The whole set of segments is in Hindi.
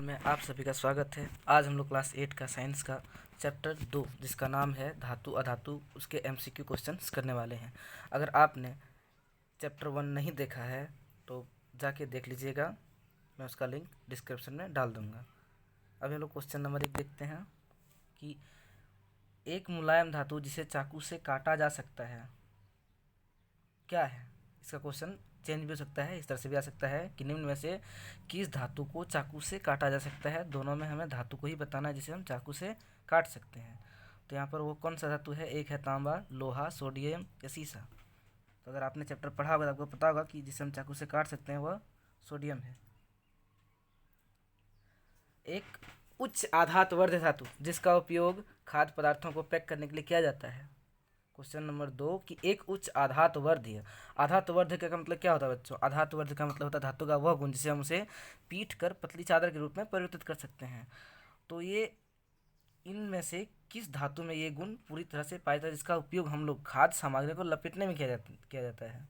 में आप सभी का स्वागत है। आज हम लोग क्लास 8 का साइंस का चैप्टर 2 जिसका नाम है धातु अधातु उसके एमसीक्यू क्वेश्चंस करने वाले हैं। अगर आपने चैप्टर 1 नहीं देखा है तो जाके देख लीजिएगा, मैं उसका लिंक डिस्क्रिप्शन में डाल दूंगा। अभी हम लोग क्वेश्चन नंबर 1 देखते हैं कि एक मुलायम धातु जिसे चाकू से काटा जा सकता है क्या है। इसका क्वेश्चन चेंज भी हो सकता है, इस तरह से भी आ सकता है कि निम्न में से किस धातु को चाकू से काटा जा सकता है। दोनों में हमें धातु को ही बताना है जिसे हम चाकू से काट सकते हैं। तो यहाँ पर वो कौन सा धातु है, एक है तांबा, लोहा, सोडियम या सीसा। तो अगर आपने चैप्टर पढ़ा होगा तो आपको पता होगा कि जिसे हम चाकू से काट सकते हैं वह सोडियम है। एक उच्च आघातवर्ध धातु जिसका उपयोग खाद्य पदार्थों को पैक करने के लिए किया जाता है। क्वेश्चन नंबर 2 कि एक उच्च आघातवर्ध्य, आघातवर्ध्य का मतलब क्या होता है बच्चों? आघातवर्ध्य का मतलब होता है धातु का वह गुण जिसे हम उसे पीट कर पतली चादर के रूप में परिवर्तित कर सकते हैं। तो ये इनमें से किस धातु में ये गुण पूरी तरह से पाया जाता है जिसका उपयोग हम लोग खाद्य सामग्री को लपेटने में किया जाता है।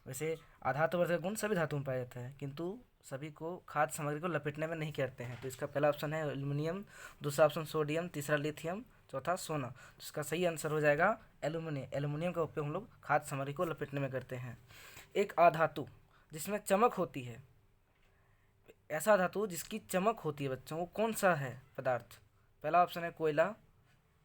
वैसे आधातुवर्धक गुण सभी धातुओं में पाया जाता है किंतु सभी को खाद्य सामग्री को लपेटने में नहीं करते हैं। तो इसका पहला ऑप्शन है एल्युमिनियम, दूसरा ऑप्शन सोडियम, तीसरा लिथियम, चौथा सोना। तो इसका सही आंसर हो जाएगा एल्युमिनियम। एल्युमिनियम का उपयोग हम लोग खाद्य सामग्री को लपेटने में करते हैं। एक आधातु जिसमें चमक होती है, ऐसा धातु जिसकी चमक होती है बच्चों, वो कौन सा है पदार्थ? पहला ऑप्शन है कोयला,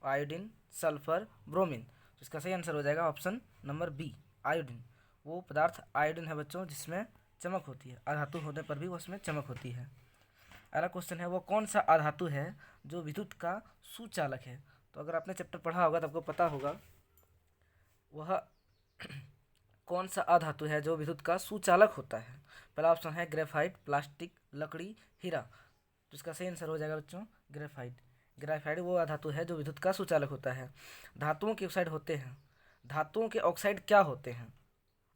आयोडीन, सल्फर, ब्रोमीन। तो इसका सही आंसर हो जाएगा ऑप्शन नंबर बी, आयोडीन। वो पदार्थ आयोडीन है बच्चों जिसमें चमक होती है, अधातु होने पर भी उसमें चमक होती है। अगला क्वेश्चन है वो कौन सा अधातु है जो विद्युत का सुचालक है। तो अगर आपने चैप्टर पढ़ा होगा तो आपको पता होगा वह कौन सा अधातु है जो विद्युत का सुचालक होता है। पहला ऑप्शन है ग्रेफाइट, प्लास्टिक, लकड़ी, हीरा। तो इसका सही आंसर हो जाएगा बच्चों ग्रेफाइट। ग्रेफाइट वो अधातु है जो विद्युत का सुचालक होता है। धातुओं के ऑक्साइड होते हैं, धातुओं के ऑक्साइड क्या होते हैं?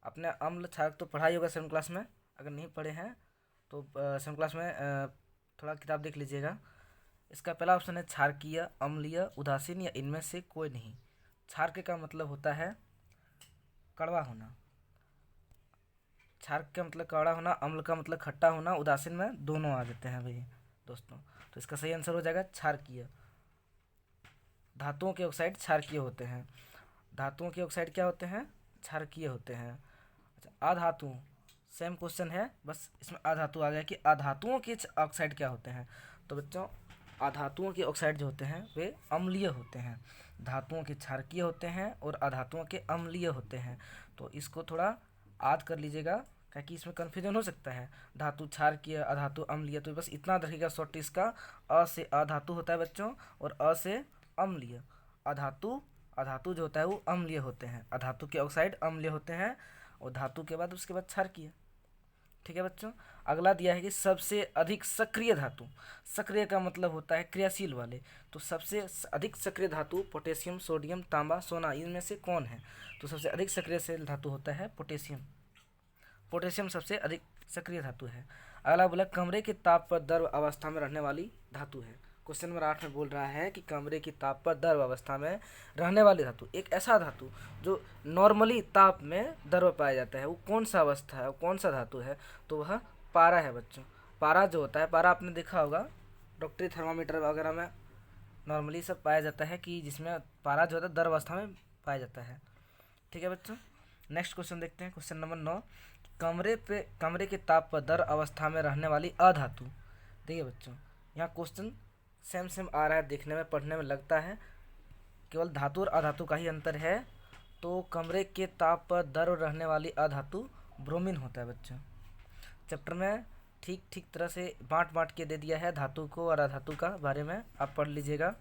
अपने अम्ल क्षारक तो पढ़ा ही होगा 7 क्लास में, अगर नहीं पढ़े हैं तो 7 क्लास में थोड़ा किताब देख लीजिएगा। इसका पहला ऑप्शन है क्षारकीय, अम्लीय, उदासीन या इनमें से कोई नहीं। क्षारक का मतलब होता है कड़वा होना, क्षारक का मतलब कड़वा होना, अम्ल का मतलब खट्टा होना, उदासीन में दोनों आ जाते हैं भाई दोस्तों। तो इसका सही आंसर हो जाएगा क्षारकीय। धातुओं के ऑक्साइड क्षारकीय होते हैं। धातुओं के ऑक्साइड क्या होते हैं? क्षारकीय होते हैं। अच्छा, अधातु सेम क्वेश्चन है, बस इसमें अधातु आ गया कि अधातुओं के ऑक्साइड क्या होते हैं। तो बच्चों अधातुओं के ऑक्साइड जो होते हैं वे अम्लीय होते हैं, धातुओं के क्षारकीय होते हैं और अधातुओं के अम्लीय होते हैं। तो इसको थोड़ा याद कर लीजिएगा ताकि इसमें कन्फ्यूजन हो सकता है। धातु क्षारकीय, अधातु अम्लीय, तो बस इतना रखिएगा शॉर्ट। इसका अ से अधातु होता है बच्चों और अ से अम्लीय। अधातु अधातु जो होता है वो अम्लीय होते हैं, अधातु के ऑक्साइड अम्लीय होते हैं और धातु के बाद उसके बाद क्षारकीय। ठीक है बच्चों। अगला दिया है कि सबसे अधिक सक्रिय धातु, सक्रिय का मतलब होता है क्रियाशील वाले। तो सबसे अधिक सक्रिय धातु पोटेशियम, सोडियम, तांबा, सोना, इनमें से कौन है? तो सबसे अधिक सक्रिय धातु होता है पोटेशियम। पोटेशियम सबसे अधिक सक्रिय धातु है। अगला बोला कमरे के ताप पर द्रव अवस्था में रहने वाली धातु है। क्वेश्चन नंबर 8 में बोल रहा है कि कमरे की ताप पर द्रव अवस्था में रहने वाली धातु, एक ऐसा धातु जो नॉर्मली ताप में द्रव पाया जाता है, वो कौन सा अवस्था है, वो कौन सा धातु है? तो वह पारा है बच्चों। पारा जो होता है, पारा आपने देखा होगा डॉक्टरी थर्मामीटर वगैरह में नॉर्मली सब पाया जाता है कि जिसमें पारा जो होता है द्रव अवस्था में पाया जाता है। ठीक है बच्चों। नेक्स्ट क्वेश्चन देखते हैं, क्वेश्चन नंबर 9। कमरे के ताप पर द्रव अवस्था में रहने वाली अधातु। देखिए बच्चों यहाँ क्वेश्चन सेम आ रहा है, देखने में पढ़ने में लगता है केवल धातु और अधातु का ही अंतर है। तो कमरे के ताप पर द्रव रहने वाली अधातु ब्रोमीन होता है बच्चों। चैप्टर में ठीक तरह से बांट के दे दिया है धातु को और अधातु का बारे में, आप पढ़ लीजिएगा।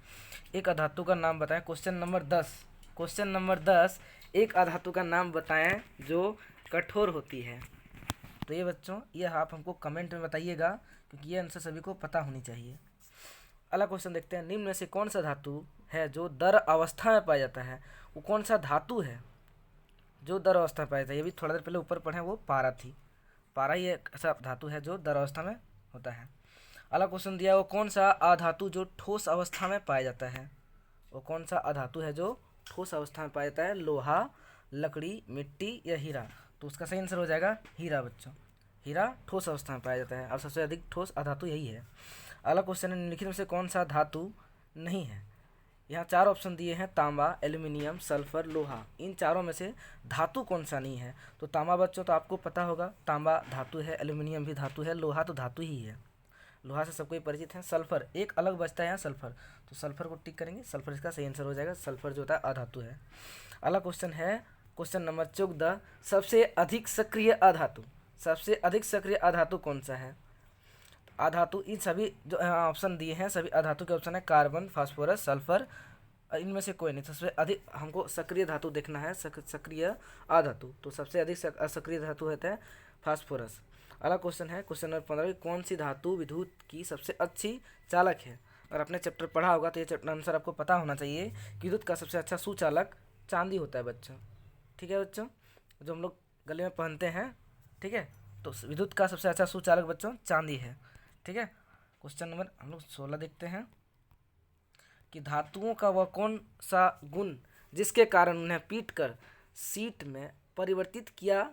एक अधातु का नाम बताएं, क्वेश्चन नंबर 10। क्वेश्चन नंबर 10, एक अधातु का नाम बताएं जो कठोर होती है। तो ये बच्चों ये आप हमको कमेंट में बताइएगा क्योंकि ये आंसर सभी को पता होनी चाहिए। अगला क्वेश्चन देखते हैं, निम्न में से कौन सा धातु है जो दर अवस्था में पाया जाता है? वो कौन सा धातु है जो दर अवस्था में पाया जाता है? ये भी थोड़ा देर पहले ऊपर पढ़े, वो पारा थी। पारा ही एक ऐसा धातु है जो दर अवस्था में होता है। अगला क्वेश्चन दिया, वो कौन सा अधातु जो ठोस अवस्था में पाया जाता है? वो कौन सा अधातु है जो ठोस अवस्था में पाया जाता है? लोहा, लकड़ी, मिट्टी या हीरा। तो उसका सही आंसर हो जाएगा हीरा बच्चों। हीरा ठोस अवस्था में पाया जाता है और सबसे अधिक ठोस अधातु यही है। अगला क्वेश्चन है, निम्नलिखित में से कौन सा धातु नहीं है। यहाँ 4 ऑप्शन दिए हैं, तांबा, एल्यूमिनियम, सल्फर, लोहा। इन चारों में से धातु कौन सा नहीं है। तो तांबा बच्चों तो आपको पता होगा, तांबा धातु है, एल्यूमिनियम भी धातु है, लोहा तो धातु ही है, लोहा से सबको ही परिचित है। सल्फर एक अलग बचता है यहाँ सल्फर, तो सल्फर को टिक करेंगे, सल्फर इसका सही आंसर हो जाएगा। सल्फर जो होता है अधातु है। अगला क्वेश्चन है क्वेश्चन नंबर 14, सबसे अधिक सक्रिय अधातु। सबसे अधिक सक्रिय अधातु कौन सा है। अधातु इन सभी जो ऑप्शन दिए हैं सभी अधातु के ऑप्शन है, कार्बन, फास्फोरस, सल्फर, इनमें से कोई नहीं। सबसे अधिक हमको सक्रिय धातु देखना है, सक्रिय अधातु, तो सबसे अधिक सक्रिय धातु होता है फास्फोरस। अगला क्वेश्चन है क्वेश्चन नंबर 15, कौन सी धातु विद्युत की सबसे अच्छी चालक है। अगर आपने चैप्टर पढ़ा होगा तो ये चैप्टर आंसर आपको पता होना चाहिए कि विद्युत का सबसे अच्छा सुचालक चांदी होता है बच्चों। ठीक है बच्चों, जो हम लोग गले में पहनते हैं, ठीक है, तो विद्युत का सबसे अच्छा सुचालक बच्चों चांदी है। ठीक है, क्वेश्चन नंबर हम लोग 16 देखते हैं कि धातुओं का वह कौन सा गुण जिसके कारण उन्हें पीटकर शीट में परिवर्तित किया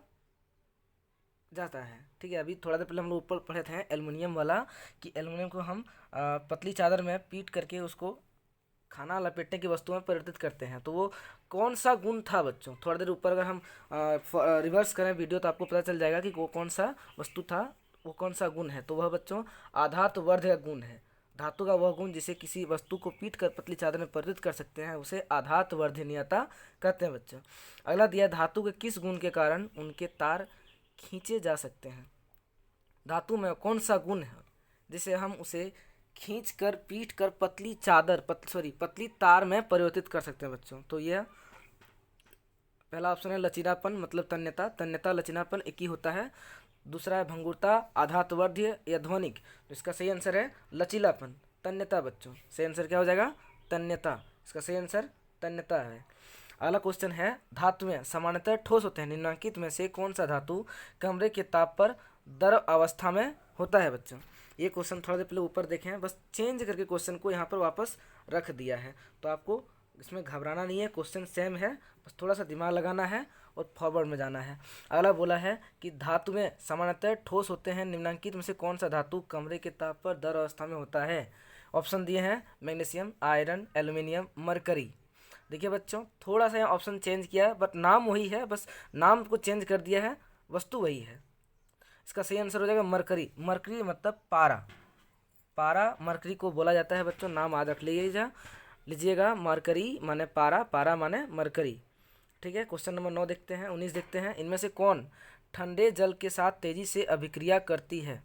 जाता है। ठीक है, अभी थोड़ा देर पहले हम लोग ऊपर पढ़े थे एल्युमिनियम वाला, कि एल्युमिनियम को हम पतली चादर में पीट करके उसको खाना लपेटने की वस्तु में परिवर्तित करते हैं। तो वो कौन सा गुण था बच्चों, थोड़ा देर ऊपर अगर हम रिवर्स करें वीडियो तो आपको पता चल जाएगा कि वो कौन सा वस्तु था, वो कौन सा गुण है। तो वह बच्चों आधातवर्धक गुण है। धातु का वह गुण जिसे किसी वस्तु को पीट कर पतली चादर में परिवर्तित कर सकते हैं उसे आधातवर्धनीयता कहते हैं बच्चों। अगला दिया, धातु के किस गुण के कारण उनके तार खींचे जा सकते हैं। धातु में कौन सा गुण है जिसे हम उसे खींच कर पीट कर पतली चादर पतली तार में परिवर्तित कर सकते हैं बच्चों। तो यह पहला ऑप्शन है लचीलापन, मतलब तन्यता। तन्यता लचीलापन एक ही होता है। दूसरा है भंगुरता, आधातवर्ध्य या ध्वनिक। तो इसका सही आंसर है लचीलापन, तन्यता बच्चों। सही आंसर क्या हो जाएगा, तन्यता। इसका सही आंसर तन्यता है। अगला क्वेश्चन है, धातुएं सामान्यतः ठोस होते हैं, निम्नलिखित में से कौन सा धातु कमरे के ताप पर द्रव अवस्था में होता है बच्चों। ये क्वेश्चन थोड़ा देर पहले ऊपर देखे हैं, बस चेंज करके क्वेश्चन को यहाँ पर वापस रख दिया है, तो आपको इसमें घबराना नहीं है, क्वेश्चन सेम है, बस थोड़ा सा दिमाग लगाना है और फॉरवर्ड में जाना है। अगला बोला है कि धातुएं सामान्यतः ठोस होते हैं, निम्नलिखित में से कौन सा धातु कमरे के ताप पर द्रव अवस्था में होता है। ऑप्शन दिए हैं मैग्नीशियम, आयरन, एल्यूमिनियम, मरकरी। देखिए बच्चों, थोड़ा सा यहाँ ऑप्शन चेंज किया है, बट नाम वही है, बस नाम को चेंज कर दिया है, वस्तु वही है। इसका सही आंसर हो जाएगा मरकरी। मरकरी मतलब पारा, पारा मरकरी को बोला जाता है बच्चों, नाम याद रख लीजिएगा। मरकरी माने पारा, पारा माने मरकरी। ठीक है, क्वेश्चन नंबर 9 देखते हैं, 19 देखते हैं, इनमें से कौन ठंडे जल के साथ तेजी से अभिक्रिया करती है।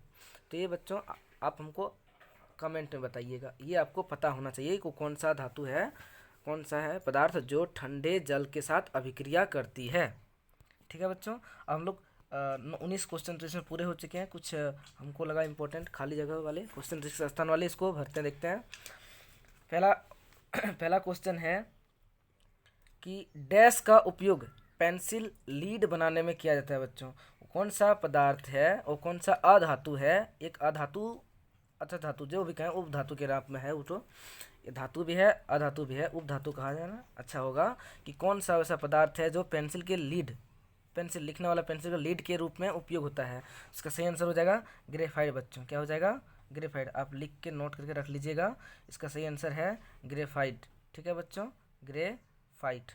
तो ये बच्चों आप हमको कमेंट में बताइएगा, ये आपको पता होना चाहिए कि कौन सा धातु है, कौन सा है पदार्थ जो ठंडे जल के साथ अभिक्रिया करती है। ठीक है बच्चों, अब हम लोग 19 क्वेश्चन तो इसमें पूरे हो चुके हैं, कुछ हमको लगा इंपॉर्टेंट खाली जगह वाले क्वेश्चन, रिक्त स्थान वाले, इसको भरते देखते हैं। पहला क्वेश्चन है कि डैश का उपयोग पेंसिल लीड बनाने में किया जाता है बच्चों। कौन सा पदार्थ है और कौन सा अधातु है। एक अधातु, अच्छा धातु जो भी कहें उप धातु के रूप में है, वो तो ये धातु भी है अधातु भी है, उप धातु कहा जाए ना अच्छा होगा। कि कौन सा वैसा पदार्थ है जो पेंसिल के लीड, पेंसिल लिखने वाला पेंसिल का लीड के रूप में उपयोग होता है। इसका सही आंसर हो जाएगा ग्रेफाइट बच्चों। क्या हो जाएगा, ग्रेफाइट। आप लिख के नोट करके रख लीजिएगा, इसका सही आंसर है ग्रेफाइट। ठीक है बच्चों, ग्रेफाइट।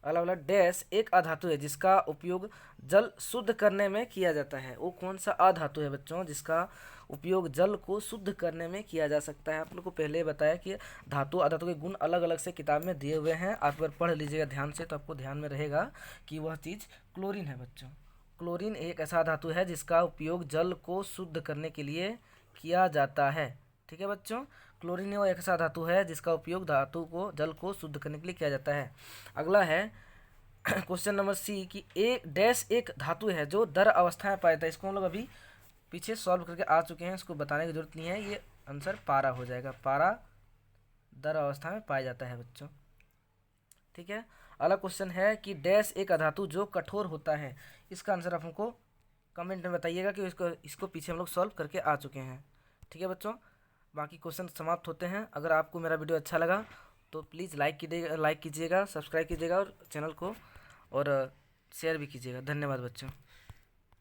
अगला वाला डैश एक अधातु है जिसका उपयोग जल शुद्ध करने में किया जाता है। वो कौन सा अधातु है बच्चों जिसका उपयोग जल को शुद्ध करने में किया जा सकता है। आप लोग को पहले बताया कि धातु अधातु के गुण अलग अलग से किताब में दिए हुए हैं, आप अगर पढ़ लीजिएगा ध्यान से तो आपको ध्यान में रहेगा कि वह चीज़ क्लोरीन है बच्चों। क्लोरीन एक ऐसा धातु है जिसका उपयोग जल को शुद्ध करने के लिए किया जाता है। ठीक है बच्चों, क्लोरीन वो एक ऐसा धातु है जिसका उपयोग धातु को जल को शुद्ध करने के लिए किया जाता है। अगला है क्वेश्चन नंबर सी कि एक डैश एक धातु है जो दर अवस्था में पाया जाता है। इसको हम लोग अभी पीछे सॉल्व करके आ चुके हैं, इसको बताने की जरूरत नहीं है, ये आंसर पारा हो जाएगा। पारा दर अवस्था में पाया जाता है बच्चों। ठीक है, अगला क्वेश्चन है कि डैश एक अधातु जो कठोर होता है। इसका आंसर आप हमको कमेंट में बताइएगा कि इसको पीछे हम लोग सॉल्व करके आ चुके हैं। ठीक है बच्चों, बाकी क्वेश्चन समाप्त होते हैं। अगर आपको मेरा वीडियो अच्छा लगा तो प्लीज़ लाइक कीजिएगा, सब्सक्राइब कीजिएगा और चैनल को और शेयर भी कीजिएगा। धन्यवाद बच्चों।